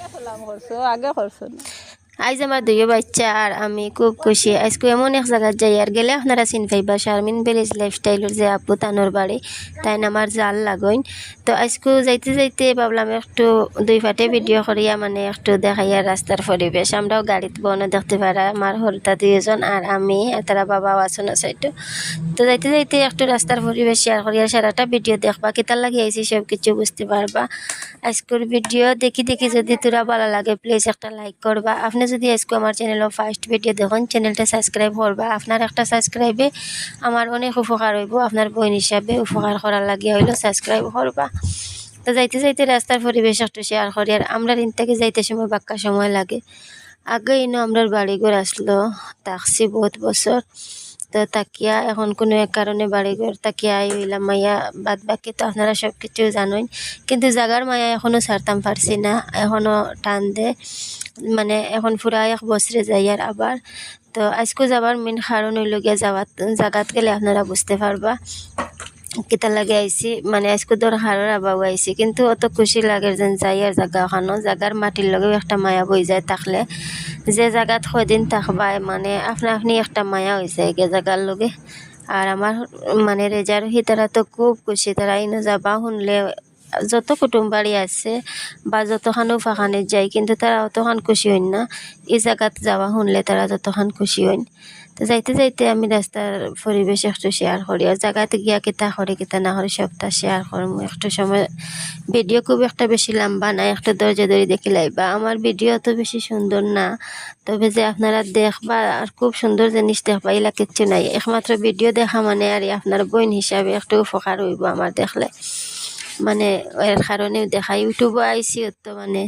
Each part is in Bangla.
আগে করছো না আজ আমার দুইও বাচ্চা আর আমি খুব খুশি। আজকে এমন এক জায়গায় যাই আর গেলে আপনারা চিন পাইবা শারমিন ভিলেজ লাইফস্টাইলের যে আপু তানোর বাড়ি, তাই আমার জাল লাগইন। তো আজকে যাইতে যাইতে ভাবলাম একটু দুই ফাটে ভিডিও করিয়া মানে একটু দেখাইয়া রাস্তার পরিবেশ। আমরাও গাড়িতে বনে দেখতে পারা, আমার হরতা দুইজন আর আমি, তারা বাবাও আছেন সাইডে। তো যাইতে যাইতে একটু রাস্তার পরিবেশ শেয়ার করিয়া সারাটা ভিডিও দেখবা, কিতার লাগে আইছি সব কিছু বুঝতে পারবা। আজকের ভিডিও দেখি দেখি যদি তোরা ভালো লাগে প্লিজ একটা লাইক করবা। আপনি যদি আজকে আমার চ্যানেলের ফার্স্ট ভিডিও দেখুন, চ্যানেলটা সাবস্ক্রাইব করবা। আপনার একটা সাবস্ক্রাইবে আমার অনেক উপকার হইব, আপনার বোন হিসাবে উপকার করার লাগিয়া হইলো সাবস্ক্রাইব করবা। তো যাইতে যাইতে রাস্তার পরিবেশ একটু শেয়ার করি। আর আমরা ঋণ থেকে যাইতে সময় বাক্কা সময় লাগে। আগে ইনো আমরা বাড়িঘর আসলো থাকছি বহুত বছর। তো তাকিয়া এখন কোনো এক কারণে বাড়িঘর তাকিয়া হইলাম মাইয়া, বাদ বাকি তো আপনারা সব কিছু জানোই, কিন্তু জাগার মায়া এখনও ছাড়তাম পারছি না, এখনও টান দে মানে এখন পুরা এক বছরে যাই আর আবার। তো আজকে যাবার মেন কারণ হইল গিয়া যাওয়ার জাগাত গেলে আপনারা বুঝতে পারবা কিতা লাগে আইছি। মানে আজকে তোর হারের আবাও আইছি, কিন্তু অত খুশি লাগে যেন যাই আর জায়গা ওখানো জাগার মাটির লগেও একটা মায়া বই যায় থাকলে। যে জায়গাত কদিন থাকবা মানে আপনা আপনি একটা মায়া হয়ে যায় গে জায়গার লগে। আর আমার মানে রেজারোহী তারা তো খুব খুশি, তারা ইনো যাবা শুনলে যত কুটুম বাড়ি আছে বা যতখানো ফাঁকানে যায়, কিন্তু তারা অতখান খুশি হইন না এই জায়গাত যাওয়া শুনলে, তারা যতখান খুশি হইন। তো যাইতে যাইতে আমি রাস্তার পরিবেশ একটু শেয়ার করি, আর জায়গাতে গিয়া কিতা করে কিতা না করে সবটা শেয়ার করবো একটু সময়। ভিডিও খুব একটা বেশি লম্বা না, একটু ধৈর্য ধরে দেখি লাইবা। আমার ভিডিও তো বেশি সুন্দর না, তবে যে আপনারা দেখবা আর খুব সুন্দর জিনিস দেখবা এলা কিচ্ছু নাই। একমাত্র ভিডিও দেখা মানে আর আপনার বোন হিসাবে একটু উপকার হইব আমার দেখলে, মানে এর কারণেও দেখা। ইউটিউবে আইসি তো মানে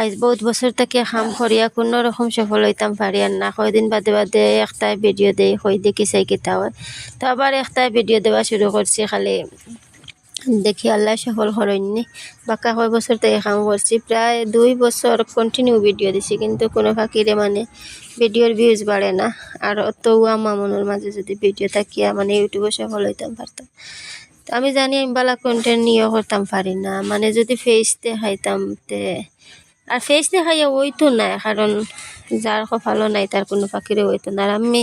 আজ বহুত বছর থেকে কাম করিয়া কোনো রকম সফল হইতাম পারি আর না। কয়দিন বাদে বাদে একটাই ভিডিও দেই, কই দেখি চাই কিতা হয়। তো আবার একটাই ভিডিও দেওয়া শুরু করছি, খালি দেখি আল্লাহ সফল করেননি। বাক্কা কয় বছর থেকে কাম করছি, প্রায় 2 বছর কন্টিনিউ ভিডিও দিছি, কিন্তু কোনো ফাঁকিরে মানে ভিডিওর ভিউজ বাড়ে না। আর অত মামুনের মাঝে যদি ভিডিও থাকিয়া মানে ইউটিউবে সফল হইতাম পারতাম। তো আমি জানি আমি বালা কন্টেন্ট নিয়েও করতাম পারি না, মানে যদি ফেস দেখাইতাম তে আর ফেস দেখাইয়া ওইতো না, কারণ যার ভালো নাই তার কোনো পাখিরে হইতো না। আর আমি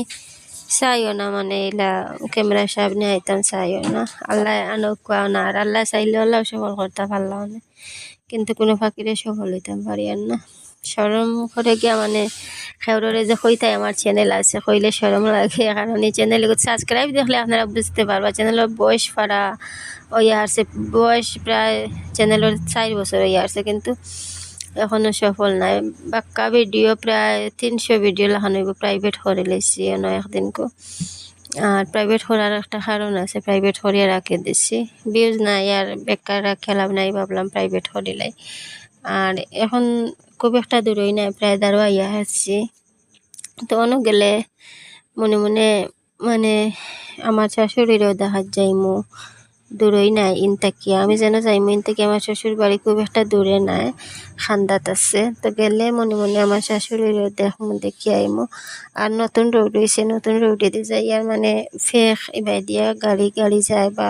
চাইও না মানে এলা ক্যামেরার সামনে আইতাম চাইও না, আল্লাহ আনকুয়াও না। আর আল্লাহ চাইলে আল্লাহ সফল করতে পারলাম না, কিন্তু কোনো ফাঁকিরে সফল হইতাম পারি আর না। শরম করে গিয়া মানে খেউরে যে কইতাই আমার চ্যানেল আছে কইলে শরম লাগে, কারণ এই চ্যানেলে সাবস্ক্রাইব দেখলে আপনারা বুঝতে পারবা চ্যানেলের বয়স পারা ওই আসছে, বয়স প্রায় চ্যানেলের 4 বছর হয়ে আসছে, কিন্তু এখনও সফল নাই। বাক্কা ভিডিও প্রায় 300 ভিডিও লাগানো হইব, প্রাইভেট করে লেছি একদিনকে। আর প্রাইভেট করার একটা কারণ আছে, প্রাইভেট করিয়া রাখে দিছি, ভিউজ নাই আর বেকার খেলাম নাই, ভাবলাম প্রাইভেট করিলাই। আর এখন খুব একটা দূরই নাই, প্রায় দাঁড়ো আইয়া আসছি। তো অনেক গেলে মনে মনে মানে আমার শাশুড়িরও দেখা যাইমু, দূরই নাই ইন তাকিয়া আমি যেন যাইমু ইন থেকে। আমার শ্বশুর বাড়ি খুব একটা দূরে নাই, খান্দাত আছে। তো গেলে মনে মনে আমার শাশুড়িরও দেখমু, দেখি আইমু। আর নতুন রোড হয়েছে, নতুন রোডে দিয়ে যাই আর মানে ফেক এবার দিয়া গাড়ি গাড়ি যায় বা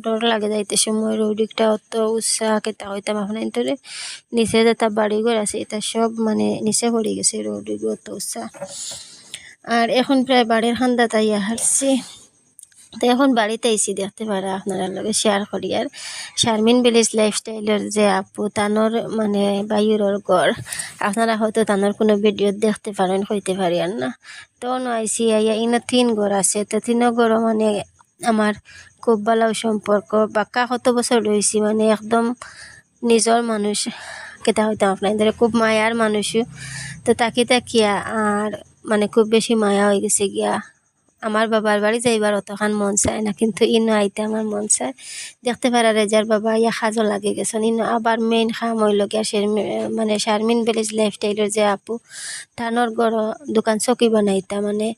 ডর লাগে যাইতে সময়। রোডিকটা অত উৎসাহ কেতা হইতাম আপনার ধরে নিচে যেটা বাড়িঘর আছে এটা সব মানে নিচে পড়ে গেছে, রোডিক অত উৎসাহ। আর এখন প্রায় বাড়ির খান্দা তাইয়া হারছি। তো এখন বাড়িতে এসি দেখতে পারা আপনারা লগে শেয়ার করি। আর শারমিন ভিলেজ লাইফস্টাইলের যে আপু তানোর মানে বায়ুর ঘর, আপনারা হয়তো তানোর কোনো ভিডিও দেখতে পারেন হইতে পারি আর না। তো আইসি আইয়া ইনো 3 ঘর আছে, তো 3 ঘরও মানে আমার খুব ভালো সম্পর্ক। বাক্কা কত বছর রয়েছি মানে একদম নিজর মানুষ কেতা হইতাম আপনার খুব মায়ার মানুষও। তো তাকিয়া আর মানে খুব বেশি মায়া হয়ে গেছে গিয়া। আমার বাবার বাড়ি যাইবার অতখান মন চায় না, কিন্তু ইনো আইতে আমার মন চায়। দেখতে পারা রেজার বাবা ইয়া সাজো লাগে গেছেন। ইনো আবার মেইন খাম হইল গিয়া মানে শারমিন ভিলেজ লাইফস্টাইলের যে আপু তানোর গড় দোকান চকি বানাইতা, মানে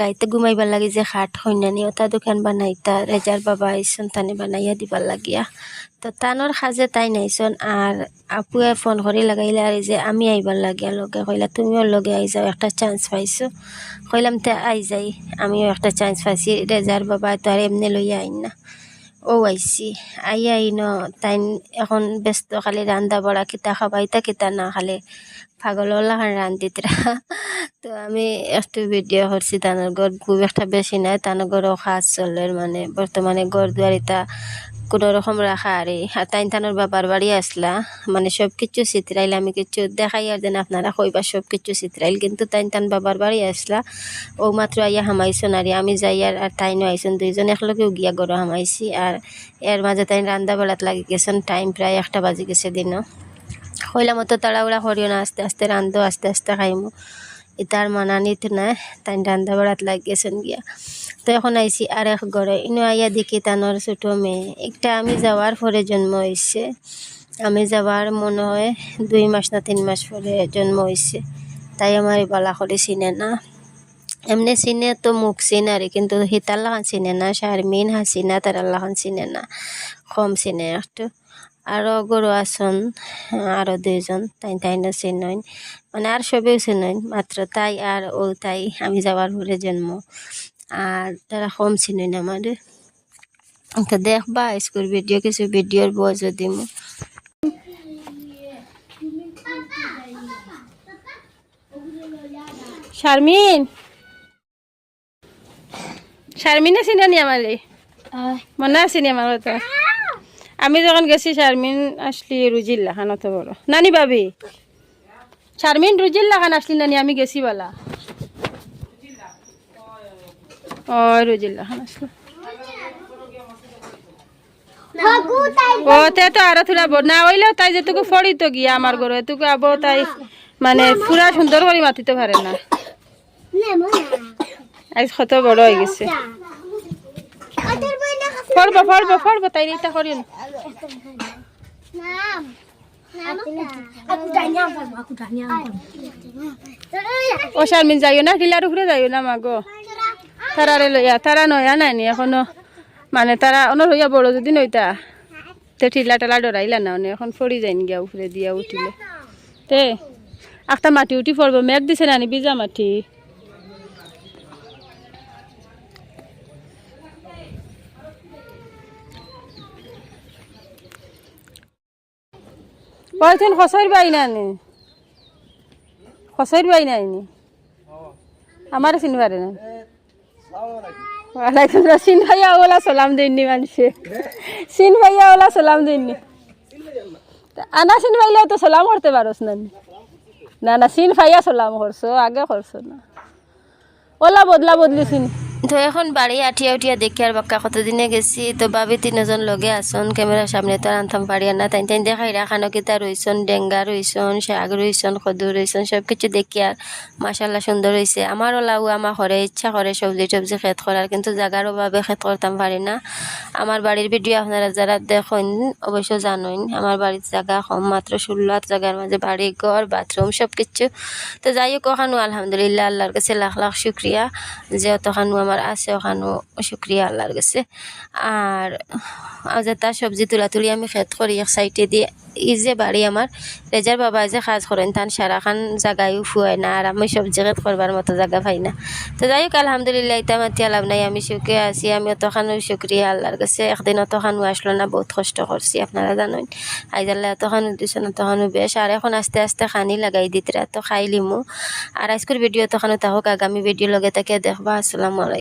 রাইতে ঘুমাইবার লাগি যে খাট হইনানি ওটা দোকান বানাইতা। রেজার বাবা আইসন তানে বানাইয়া দিবার লাগিয়া। তো তানোর সাজে তাই নাইছন। আর আপুয়ে ফোন করে লাগাইলে আর যে আমি আইবার লাগিয়া লগে কইলা তুমিও লগে আই যাও, একটা চান্স পাইছো। কইলাম তে আই যাই, আমিও একটা চান্স পাইছি। রেজার বাবা তো আর এমনি লইয়া আইন না, ও আইসি আইয়া ইন তাই এখন ব্যস্ত খালি রান্দা বড়া কিতা খাবাইতা কিতা না খালি পাগল খান রান্দিতরা তো আমি একটু ভিডিও করছি তানোর ঘর খুব একটা বেশি নাই তানোর ঘরও কাজ চলের মানে বর্তমানে ঘর দুয়ারিতা কোনো রকম রাখা আর তাই তানোর বাবার বাড়ি আসলা মানে সব কিছু চিত্রাইল আমি কিছু দেখাই আর যেন আপনারা কইবা সব কিছু চিত্রাইল কিন্তু তাই তান বাবার বাড়ি আসলা ও মাত্র আইয়া হামাইছন আর আমি যাই আর তাইনও আইসন দুইজন একলগেও গিয়া গরো হামাইছি আর এর মাঝে তাই রান্দা বেলাত লাগি গেছেন টাইম প্রায় 1টা বাজি গেছে দিনও হইলা মতো তাড়াহুড়া করিও না আস্তে আস্তে রান্ধো আস্তে আস্তে খাইমু ইতার মানানিত না তাই রান্ধা বেড়াত লাগ গেছেন গিয়া তো এখন আইসি আর এক ঘরে ইনো আইয়া দেখি তানোর ছোটো মেয়ে একটা আমি যাওয়ার পরে জন্ম হয়েছে আমি যাওয়ার মনে হয় 2 মাস না 3 মাস পরে জন্ম হয়েছে তাই আমার বালা করে চিনে না এমনি চিনে তো মুখ চিনে আর কিন্তু হিতাল্লাখান চিনে না শারমিন হাসিনা তারাল্লাখান চিনে না কম চিনে একটু আরও গরু আসন আরও 2জন তাইনও চিনইন মানে আর সবেও চিনইন মাত্র তাই আর ও তাই আমি যাওয়ার পরে জন্ম আর তারা কম চিনইন আমাদের তো দেখবা স্কুল ভিডিও কিছু ভিডিওর বয়সও দিমু শারমিন শারমিনে চিনি আমারে মনে আসেনি আমার কথা আমি যখন গেছি শারমিন আসলি রুজিল্লা খান অত বড় নানি ভাবি শারমিন রুজিল্লা খান আসলি নানি আমি গেছি বলা ও রুজিল্লা খান আসলো ও তে তো আরো থোড়া বড় না হইলেও তাই যেটুকু ফড়ি তো গিয়া আমার ঘরে এটুকু আবো তাই মানে পুরা সুন্দর করে মাতিতে পারে না আজ কত বড় হয়ে গেছে ফড়বো ফড়বো ফড়বো তাই এটা করি না ও শারমিন যাইও না টিলার উপরে যাইও না মাগো তারারে লইয়া তারা নয়া নাইনি এখনো মানে তারা অনর হইয়া বড় যদি নইতা তো টিলা টেলা ডরাইলা না এখন ফড়ি যাইন গিয়া উপরে দিয়া উঠিলে তে একটা মাটি উঠি পড়বো মেঘ দিছে নানি বিজা মাটি বলছেন খসর বাই নানি খসর বাই নাইনি আমার চিনবারে না ওয়ালাইকুম আসসালাম সিন ভাইয়া ওলা সালাম দেননি মানুষে সিন ভাইয়া ওলা সালাম দেননি আনা সিন ভাইলে তো সালাম করতে পারোস না না না সিন ভাইয়া সালাম করছো আগে করছো না ওলা বদলা বদলি সিন তো এখন বাড়ি আঠিয়া উঠিয়া দেখি আর বাক্কা কতদিনে গেছি তো ভাবি 3জন লগে আসন ক্যামেরার সামনে তো আনতাম পারি না তাই তাই দেখাই রাখানো কিতা রইছন ডেঙ্গা রইছন শাক রইছন খদু রইছন সব কিছু দেখি আর মাশাল্লাহ সুন্দর হয়েছে আমারও লাউ আমার ঘরে ইচ্ছা করে সবজি টবজি খেত করার কিন্তু জায়গার অভাবে খেত করতাম পারি না আমার বাড়ির ভিডিও আপনারা যারা দেখেন অবশ্য জানেন আমার বাড়ির জায়গা কম মাত্র 16 জায়গার মাঝে বাড়ি ঘর বাথরুম সব কিছু তো যাই হোক ওখানো আলহামদুলিল্লাহ আল্লাহর কাছে লাখ লাখ শুক্রিয়া যে অতখানো আমার আছে ওখানেও শুক্রিয়া আল্লাহর কাছে আর যেটা সবজি তুলি আমি খেত করি এক সাইডে দিয়ে এই যে বাড়ি আমার রেজার বাবা যে কাজ করেন তান সারাখান জায়গায়ও ফুয়ায় না আর আমি সবজি খেত করবার মতো জায়গা পাই না তো যাই হোক আলহামদুলিল্লাহ এটা মাতিয়া লাভ নাই আমি সুখে আছি আমি অতখানো শুক্রিয়া আল্লাহর কাছে একদিন অতখানো আসলো না বহুত কষ্ট করছি আপনারা জানেন আইজাল্লাহ অতখানো দিছেন অতখানো বেশ আর এখন আস্তে আস্তে খানি লাগাই দিতরা তো খাইলিমু আর আজকের ভিডিও তখন তাহক আগামী ভিডিও লগে তাকে দেখবা আসসালামু আলাইকুম।